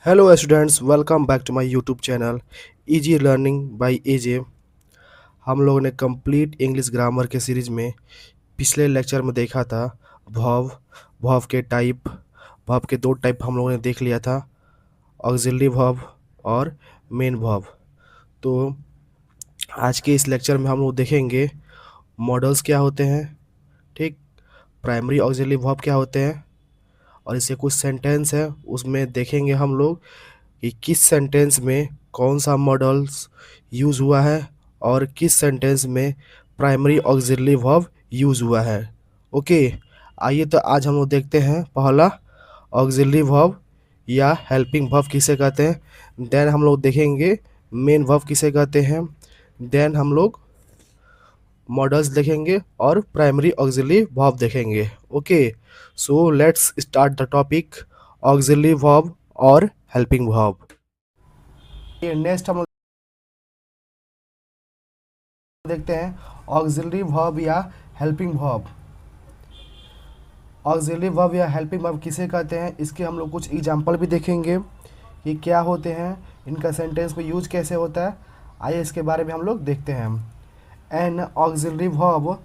Hello students, welcome back to my YouTube channel easy learning by AJ. हम लोगों ने complete English grammar के series में पिछले लेक्चर में देखा था वर्ब। वर्ब के टाइप, वर्ब के दो टाइप हम लोगों ने देख लिया था, ऑक्सिलरी वर्ब और मेन वर्ब। तो आज के इस लेक्चर में हम लोग देखेंगे मॉडल्स क्या होते हैं, ठीक, प्राइमरी ऑक्सिलरी वर्ब क्या होते हैं, और इससे कुछ सेंटेंस है उसमें देखेंगे हम लोग कि किस सेंटेंस में कौन सा मॉडल्स यूज़ हुआ है और किस सेंटेंस में प्राइमरी ऑक्सिलरी वर्ब यूज़ हुआ है। ओके, आइए तो आज हम लोग देखते हैं पहला ऑक्सिलरी वर्ब या हेल्पिंग वर्ब किसे कहते हैं, देन हम लोग देखेंगे मेन वर्ब किसे कहते हैं, देन हम लोग मॉडल्स देखेंगे और प्राइमरी ऑक्सिलरी वर्ब देखेंगे। Okay, so let's start the topic auxiliary verb और हेल्पिंग वर्ब। नेक्स्ट हम लोग देखते हैं ऑक्सिलरी वर्ब या हेल्पिंग वर्ब। ऑक्सिलरी वर्ब या हेल्पिंग वर्ब किसे कहते हैं, इसके हम लोग कुछ एग्जांपल भी देखेंगे कि क्या होते हैं, इनका सेंटेंस में यूज कैसे होता है। आइए इसके बारे में हम लोग देखते हैं। N auxiliary verb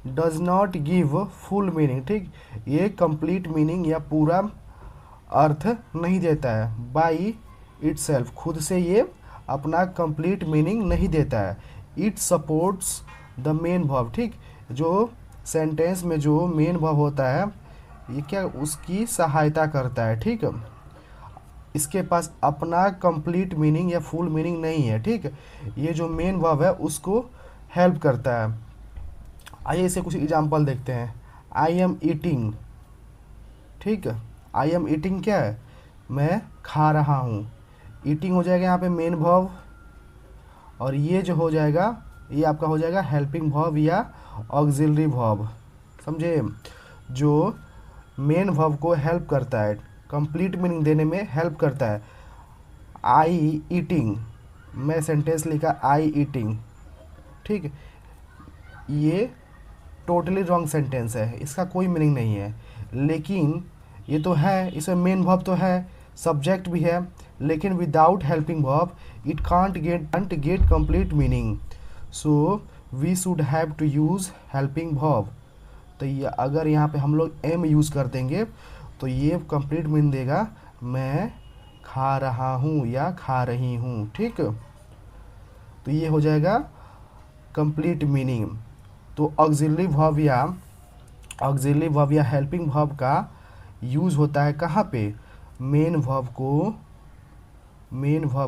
does not give full meaning, ठीक, ये कंप्लीट मीनिंग या पूरा अर्थ नहीं देता है। बाई इटसेल्फ, खुद से ये अपना कंप्लीट मीनिंग नहीं देता है। It supports the main verb, ठीक, जो सेंटेंस में जो मेन वर्ब होता है ये क्या उसकी सहायता करता है, ठीक। इसके पास अपना कंप्लीट मीनिंग या फुल मीनिंग नहीं है, ठीक, ये जो मेन वर्ब है उसको हेल्प करता है। आइए इसे कुछ एग्जांपल देखते हैं। आई एम ईटिंग, ठीक, आई एम ईटिंग क्या है, मैं खा रहा हूँ। ईटिंग हो जाएगा यहाँ पे मेन वर्ब, और ये जो हो जाएगा ये आपका हो जाएगा हेल्पिंग वर्ब या ऑक्सिलरी वर्ब, समझे, जो मेन वर्ब को हेल्प करता है, कंप्लीट मीनिंग देने में हेल्प करता है। आई ईटिंग, मैं सेंटेंस लिखा आई ईटिंग, ठीक, ये टोटली रॉन्ग सेंटेंस है, इसका कोई मीनिंग नहीं है। लेकिन ये तो है, इसमें मेन वर्ब तो है, सब्जेक्ट भी है, लेकिन without helping verb it can't get complete meaning. So we should have to use helping verb. तो ये अगर यहाँ पे हम लोग एम यूज़ कर देंगे तो ये कंप्लीट मीनिंग देगा, मैं खा रहा हूँ या खा रही हूँ, ठीक। तो ये हो जाएगा कंप्लीट मीनिंग। तो ऑक्सिलरी वर्ब या हेल्पिंग वर्ब का यूज़ होता है कहाँ पे, मेन वर्ब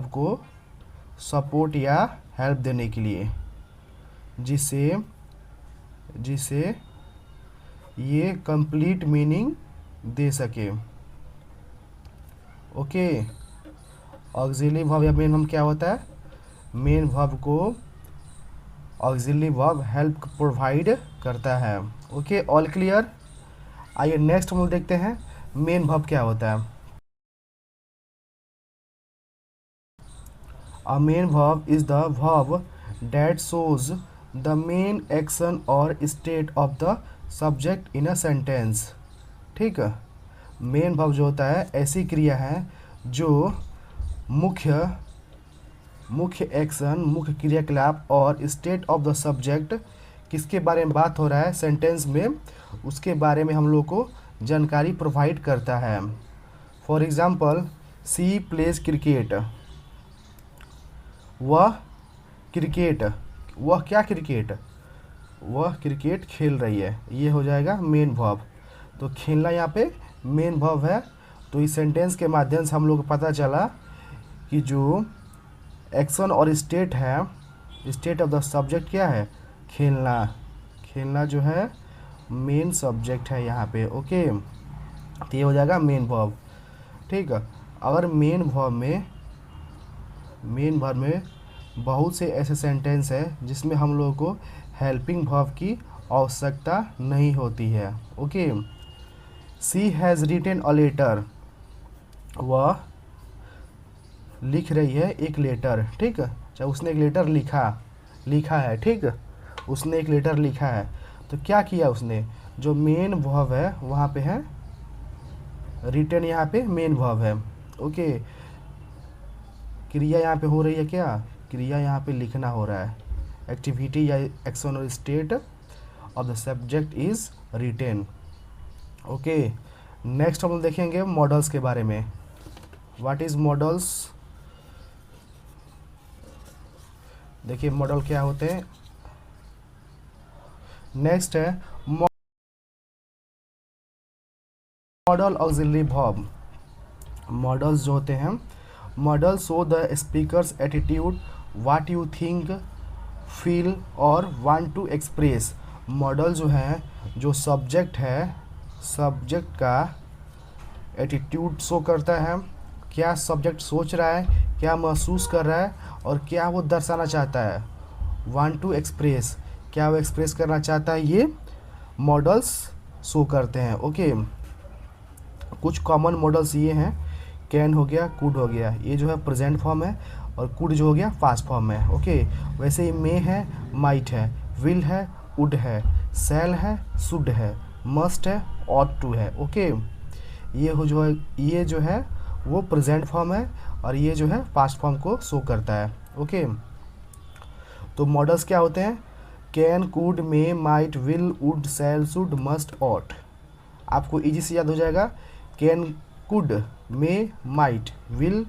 को सपोर्ट या हेल्प देने के लिए, जिसे ये कंप्लीट मीनिंग दे सके। ओके, ऑक्सिलरी वर्ब या मेन वर्ब क्या होता है, मेन वर्ब को ऑक्सिलरी वर्ब हेल्प प्रोवाइड करता है। Okay, all clear. आइए नेक्स्ट हम लोग देखते हैं मेन वर्ब क्या होता है। अ main verb is the verb that shows the main action और state of the subject in a sentence, ठीक। मेन वर्ब जो होता है ऐसी क्रिया है जो मुख्य एक्शन, मुख्य क्रियाकलाप और स्टेट ऑफ द सब्जेक्ट, किसके बारे में बात हो रहा है सेंटेंस में, उसके बारे में हम लोग को जानकारी प्रोवाइड करता है। For example, she plays cricket, वह क्रिकेट खेल रही है, ये हो जाएगा मेन वर्ब। तो खेलना यहाँ पे मेन वर्ब है। तो इस सेंटेंस के माध्यम से हम लोग को पता चला कि जो एक्शन और स्टेट है, स्टेट ऑफ द सब्जेक्ट क्या है, खेलना जो है मेन सब्जेक्ट है यहाँ पे। ओके, तो ये हो जाएगा मेन वर्ब, ठीक। अगर मेन वर्ब में बहुत से ऐसे सेंटेंस है जिसमें हम लोगों को हेल्पिंग वर्ब की आवश्यकता नहीं होती है। Okay, she has written a letter, वह लिख रही है एक लेटर, ठीक, चाहे उसने एक लेटर लिखा है, ठीक, उसने एक लेटर लिखा है। तो क्या किया उसने, जो मेन वर्ब है वहाँ पे है रिटेन, यहाँ पे मेन वर्ब है। ओके, क्रिया यहाँ पे हो रही है, क्या क्रिया यहाँ पे लिखना हो रहा है, एक्टिविटी या एक्शन और state of the subject is written. Okay, next हम लोग देखेंगे मॉडल्स के बारे में। What is models? देखिए मॉडल क्या होते हैं। नेक्स्ट है मॉडल ऑक्सिलरी वर्ब। मॉडल्स जो होते हैं, model show the speakers attitude, what you think, feel और वांट टू एक्सप्रेस। मॉडल जो है, जो सब्जेक्ट है, सब्जेक्ट का एटीट्यूड शो करता है, क्या सब्जेक्ट सोच रहा है, क्या महसूस कर रहा है और क्या वो दर्शाना चाहता है। वांट टू एक्सप्रेस, क्या वो एक्सप्रेस करना चाहता है, ये मॉडल्स शो करते हैं। ओके, कुछ कॉमन मॉडल्स ये हैं, कैन हो गया, कुड हो गया, ये जो है प्रेजेंट फॉर्म है, और कुड जो हो गया पास्ट फॉर्म है। ओके, वैसे ही मे है, माइट है, विल है, वुड है, शैल है, शुड है, मस्ट है, ऑट टू है। ओके, ये जो है वो प्रेजेंट फॉर्म है और ये जो है पास्ट फॉर्म को शो करता है। ओके, तो मॉडल्स क्या होते हैं, can, could, may, might, will, would, shall, should, must, ought. आपको इजी से याद हो जाएगा, can, could, may, might, will,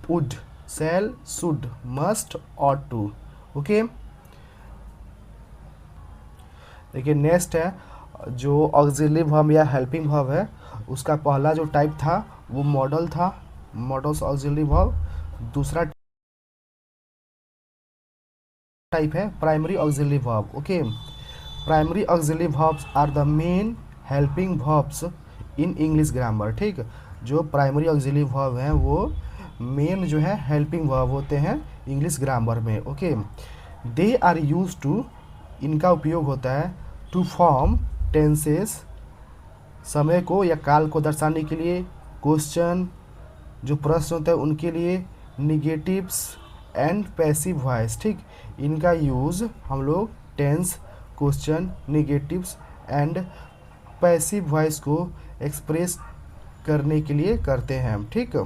would, shall, should, must, ought to. Okay, देखिए नेक्स्ट है जो ऑक्सिलरी वर्ब या हेल्पिंग वर्ब है, उसका पहला जो टाइप था वो मॉडल था, मॉडल्स ऑक्सिलरी वर्ब। दूसरा टाइप है primary auxiliary verb. Okay, primary auxiliary verbs are the main helping verbs in English grammar. ठीक, जो प्राइमरी ऑक्सिलरी वर्ब हैं वो मेन जो है हेल्पिंग वर्ब होते हैं इंग्लिश ग्रामर में। Okay, they are use to, इनका उपयोग होता है टू फॉर्म टेंसेस, समय को या काल को दर्शाने के लिए, क्वेश्चन, जो प्रश्न होता है उनके लिए, निगेटिव्स एंड पैसिव वॉइस। ठीक, इनका यूज़ हम लोग tense, question, negatives and passive voice को एक्सप्रेस करने के लिए करते हैं। ठीक,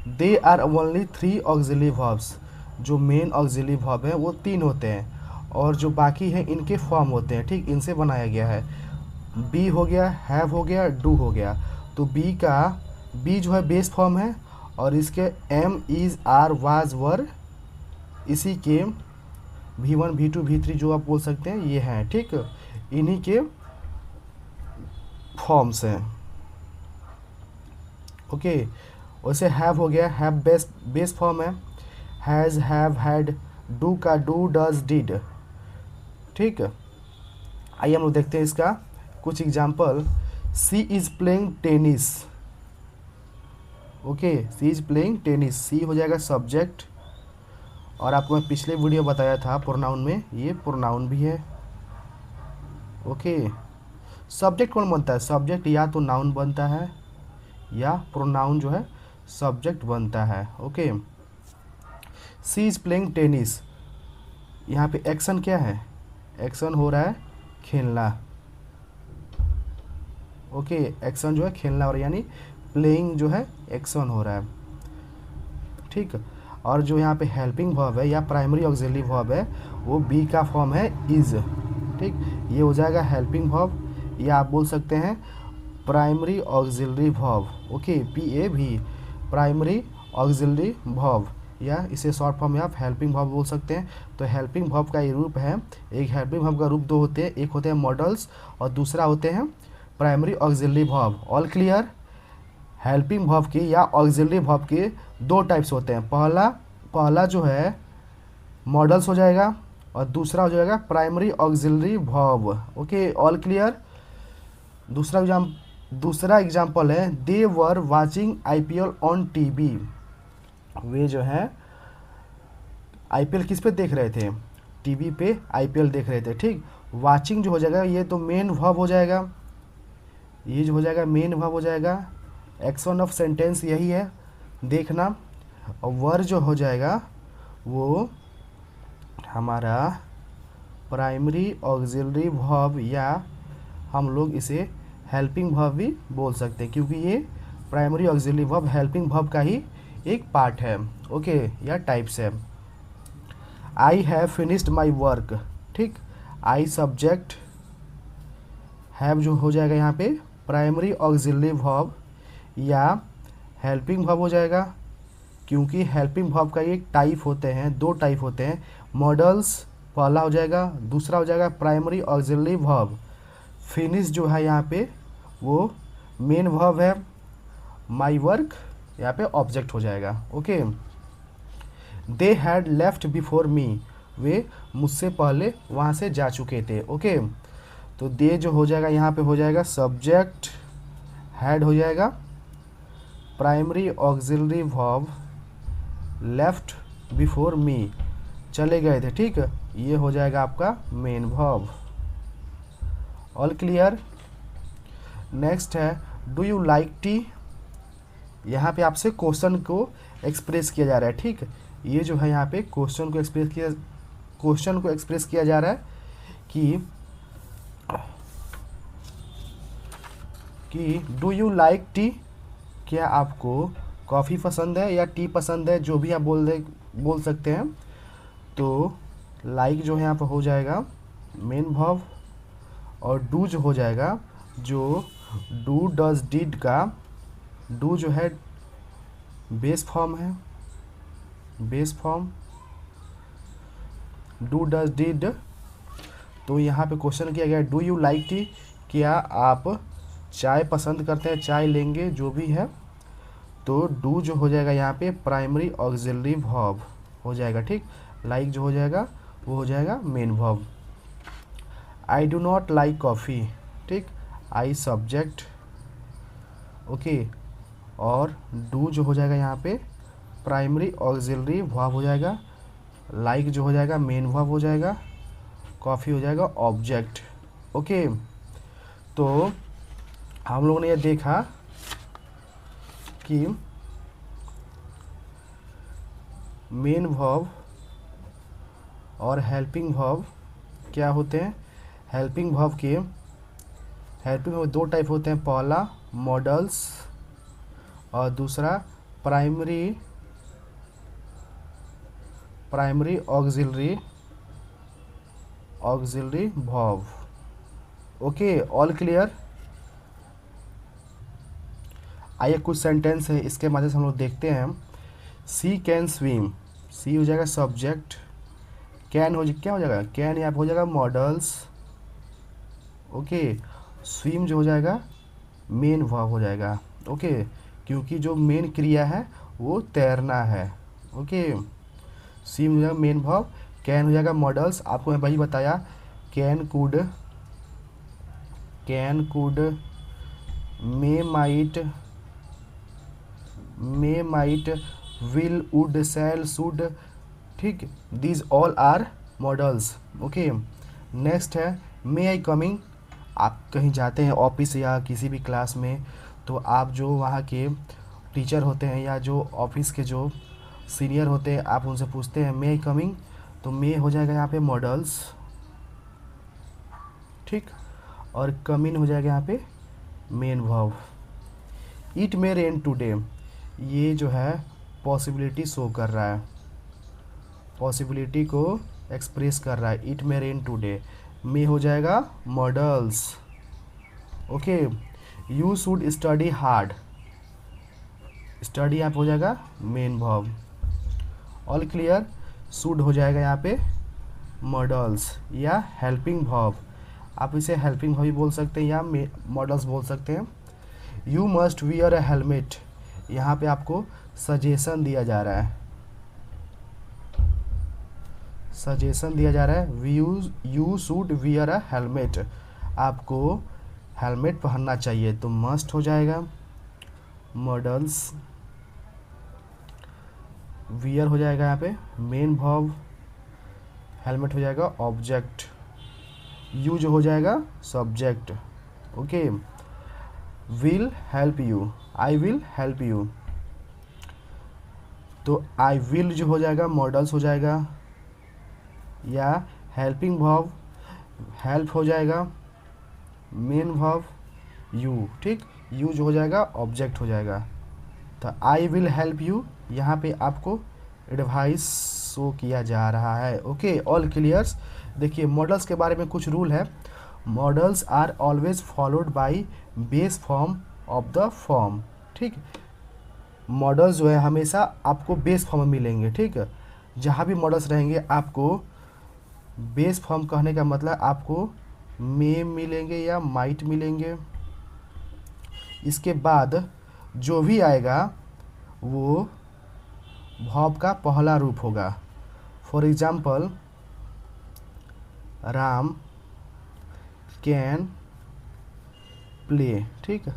they are only 3 auxiliary verbs, जो मेन ऑक्सिलरी वर्ब हैं वो 3 होते हैं और जो बाकी हैं इनके फॉर्म होते हैं। ठीक, इनसे बनाया गया है। बी हो गया, हैव हो गया, डू हो गया। तो बी जो है बेस फॉर्म है और इसके एम, इज, आर, वाज, वर, इसी के V1, V2, V3 जो आप बोल सकते हैं ये हैं। ठीक, इन्हीं के फॉर्म्स हैं। ओके, वैसे हैव हो गया, हैव बेस फॉर्म है, हैज़, हैव, हैड। डू का डू, डज, डिड। ठीक, आइए हम लोग देखते हैं इसका कुछ example. She is playing tennis. Okay, she is playing tennis, she हो जाएगा सब्जेक्ट, और आपको मैं पिछले वीडियो बताया था प्रोनाउन में, ये प्रोनाउन भी है। ओके, सब्जेक्ट कौन बनता है, सब्जेक्ट या तो नाउन बनता है या प्रोनाउन जो है सब्जेक्ट बनता है। Okay, she is playing tennis, यहाँ पे एक्शन क्या है, एक्शन हो रहा है खेलना। ओके, एक्शन जो है खेलना हो रहा है, यानी प्लेइंग जो है एक्शन हो रहा है। ठीक, और जो यहाँ पे हेल्पिंग वर्ब है या प्राइमरी ऑक्सिलरी वर्ब है वो बी का फॉर्म है इज। ठीक, ये हो जाएगा हेल्पिंग वर्ब, या आप बोल सकते हैं primary auxiliary verb. Okay, PAV, primary auxiliary verb, या इसे शॉर्ट फॉर्म में आप हेल्पिंग वर्ब बोल सकते हैं। तो हेल्पिंग वर्ब का ये रूप है, एक हेल्पिंग वर्ब का रूप 2 होते हैं, एक होते हैं मॉडल्स और दूसरा होते हैं primary auxiliary verb. All clear? Helping verb के या ऑक्सिलरी वर्ब के 2 टाइप्स होते हैं। पहला जो है मॉडल्स हो जाएगा और दूसरा हो जाएगा primary auxiliary verb. Okay, all clear? दूसरा एग्जाम्पल है, they were watching IPL on TV। वे जो है IPL किस पे देख रहे थे, TV पे IPL देख रहे थे। ठीक, वाचिंग जो हो जाएगा ये तो मेन वर्ब हो जाएगा, ये जो हो जाएगा मेन वर्ब हो जाएगा। एक्शन ऑफ सेंटेंस यही है, देखना, और वर जो हो जाएगा वो हमारा प्राइमरी ऑक्सिलरी वर्ब, या हम लोग इसे हेल्पिंग वर्ब भी बोल सकते हैं, क्योंकि ये primary auxiliary verb helping verb का ही एक पार्ट है, ओके, या टाइप्स है। I have finished my work, ठीक। आई सब्जेक्ट, हैव जो हो जाएगा यहाँ पे प्राइमरी ऑक्सिलरी वर्ब या हेल्पिंग वर्ब हो जाएगा, क्योंकि हेल्पिंग वर्ब का एक टाइप होते हैं, दो टाइप होते हैं। मॉडल्स पहला हो जाएगा, दूसरा हो जाएगा प्राइमरी ऑक्सिलरी वर्ब। फिनिश जो है यहाँ पे वो मेन वर्ब है। माई वर्क यहाँ पे ऑब्जेक्ट हो जाएगा, okay. They had left before me, वे मुझसे पहले वहाँ से जा चुके थे, ओके। तो दे जो हो जाएगा यहाँ पे हो जाएगा सब्जेक्ट, हैड हो जाएगा primary auxiliary verb, left before मी, चले गए थे, ठीक। ये हो जाएगा आपका main verb. All clear. Next है डू यू लाइक टी। यहाँ पे आपसे क्वेश्चन को एक्सप्रेस किया जा रहा है, ठीक। ये जो है यहाँ पे क्वेश्चन को एक्सप्रेस किया जा रहा है कि डू यू लाइक टी, क्या आपको कॉफ़ी पसंद है या टी पसंद है, जो भी आप बोल सकते हैं। तो लाइक जो है यहाँ पर हो जाएगा मेन वर्ब, और डू जो हो जाएगा, जो डू डज डिड का डू जो है बेस फॉर्म है, base form do does did. तो यहाँ पे क्वेश्चन किया गया डू यू लाइक टी, क्या आप चाय पसंद करते हैं, चाय लेंगे, जो भी है। तो डू जो हो जाएगा यहाँ पे प्राइमरी ऑक्सिलरी वर्ब हो जाएगा, ठीक। लाइक जो हो जाएगा वो हो जाएगा main verb. I do not like coffee, ठीक। आई सब्जेक्ट, ओके, और डू जो हो जाएगा यहाँ पे प्राइमरी ऑक्सिलरी वर्ब हो जाएगा। लाइक जो हो जाएगा मेन वर्ब हो जाएगा। कॉफ़ी हो जाएगा ऑब्जेक्ट, ओके। तो हम लोगों ने ये देखा कि मेन वर्ब और हेल्पिंग वर्ब क्या होते हैं। हेल्पिंग वर्ब दो टाइप होते हैं, पहला मॉडल्स और दूसरा primary auxiliary verb, okay. All clear. आइए कुछ सेंटेंस है, इसके माध्यम से हम लोग देखते हैं। सी कैन स्विम, सी हो जाएगा सब्जेक्ट, कैन क्या हो जाएगा, कैन यहाँ पे हो जाएगा मॉडल्स, ओके। स्विम जो हो जाएगा मेन वर्ब हो जाएगा, ओके, क्योंकि जो मेन क्रिया है वो तैरना है, ओके। स्विम हो जाएगा मेन वर्ब, कैन हो जाएगा मॉडल्स। आपको मैं वही बताया, can could may might will would shall should, ठीक। These all are modals, okay. Next है मे आई कमिंग। आप कहीं जाते हैं ऑफिस या किसी भी क्लास में, तो आप जो वहाँ के टीचर होते हैं या जो ऑफिस के जो सीनियर होते हैं, आप उनसे पूछते हैं मे आई कमिंग, तो मे हो जाएगा यहाँ पे मॉडल्स, ठीक, और कमिंग हो जाएगा यहाँ पे main verb. It may rain today, ये जो है पॉसिबिलिटी शो कर रहा है, पॉसिबिलिटी को एक्सप्रेस कर रहा है। इट मे रेन टुडे, मे हो जाएगा models, okay. You should study hard, study यहाँ पे हो जाएगा main verb. All clear. Should हो जाएगा यहाँ पे मॉडल्स या हेल्पिंग वर्ब, आप इसे हेल्पिंग वर्ब भी बोल सकते हैं या मॉडल्स बोल सकते हैं। You must wear a helmet, यहाँ पे आपको सजेशन दिया जा रहा है, you should wear a helmet, आपको हेलमेट पहनना चाहिए, तो मस्ट हो जाएगा मॉडल्स। वियर हो जाएगा यहाँ पे मेन वर्ब, हेलमेट हो जाएगा ऑब्जेक्ट, यू जो हो जाएगा subject, okay. Will help you, I will help you, तो आई विल जो हो जाएगा मॉडल्स हो जाएगा या हेल्पिंग वर्ब, हेल्प हो जाएगा मेन वर्ब यू, ठीक। यू जो हो जाएगा ऑब्जेक्ट हो जाएगा, तो आई विल हेल्प यू यहाँ पे आपको एडवाइस शो किया जा रहा है। Okay, all clears. देखिए मॉडल्स के बारे में कुछ रूल है। Models are always followed by base form of the form. ठीक, मॉडल्स जो है हमेशा आपको बेस फॉर्म में मिलेंगे। ठीक है, जहाँ भी मॉडल्स रहेंगे आपको बेस फॉर्म कहने का मतलब आपको मे मिलेंगे या माइट मिलेंगे। इसके बाद जो भी आएगा वो वर्ब का पहला रूप होगा। For example Ram can play. ठीक,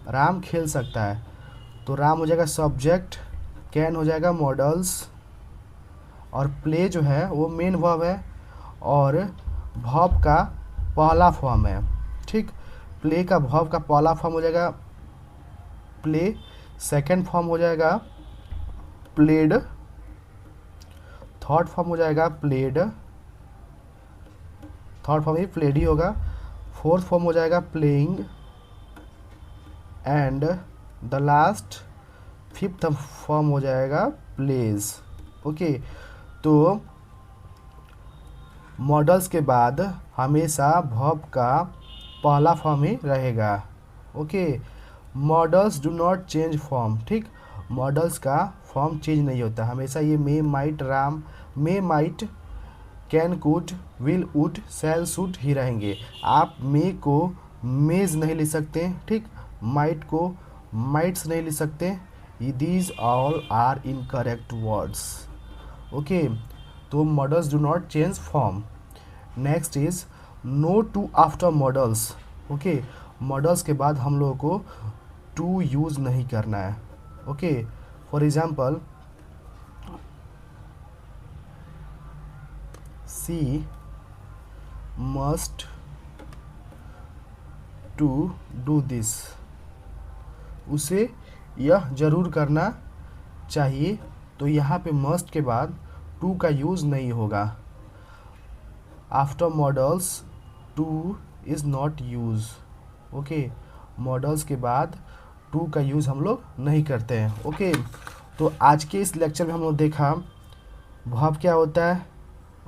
राम खेल सकता है, तो राम हो जाएगा सब्जेक्ट, कैन हो जाएगा मॉडल्स, और प्ले जो है वो मेन वर्ब है और वर्ब का पहला फॉर्म है। ठीक, प्ले का वर्ब का पहला फॉर्म हो जाएगा प्ले, सेकंड फॉर्म हो जाएगा प्लेड, थर्ड फॉर्म हो जाएगा played, third form he played ही होगा, फोर्थ फॉर्म हो जाएगा playing, and the last fifth form हो जाएगा प्लेज। ओके, तो मॉडल्स के बाद हमेशा वर्ब का पहला फॉर्म ही रहेगा। Okay, models do not change form. ठीक, मॉडल्स का फॉर्म चेंज नहीं होता, हमेशा ये मे माइट राम may might can could will would shall should ही रहेंगे। आप मे को मेज नहीं लिख सकते। ठीक, माइट को माइट्स नहीं लिख सकते। These all are incorrect words. Okay, तो modals do not change form. Next is no to after modals. Okay, modals के बाद हम लोगों को टू यूज़ नहीं करना है। Okay, for example she must to do this, उसे यह जरूर करना चाहिए, तो यहाँ पे मस्ट के बाद टू का यूज़ नहीं होगा। After models two is not use. Okay, modals के बाद टू का यूज़ हम लोग नहीं करते हैं। ओके, तो आज के इस लेक्चर में हम लोग देखा वर्ब क्या होता है।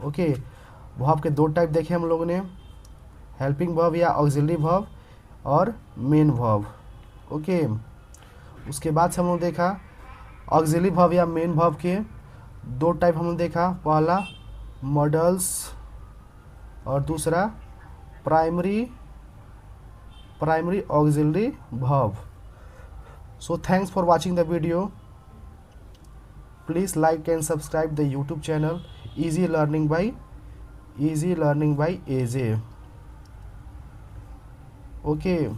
ओके, वर्ब के दो टाइप देखे हम लोगों ने, हेल्पिंग वर्ब या ऑक्सिलरी वर्ब और मेन वर्ब। ओके, उसके बाद से हम लोग देखा ऑक्सिलरी वर्ब या मेन वर्ब के दो टाइप हम लोग देखा, पहला मॉडल्स और दूसरा primary auxiliary verb. So thanks for watching the video. Please like and subscribe the YouTube channel Easy Learning by AJ. Okay.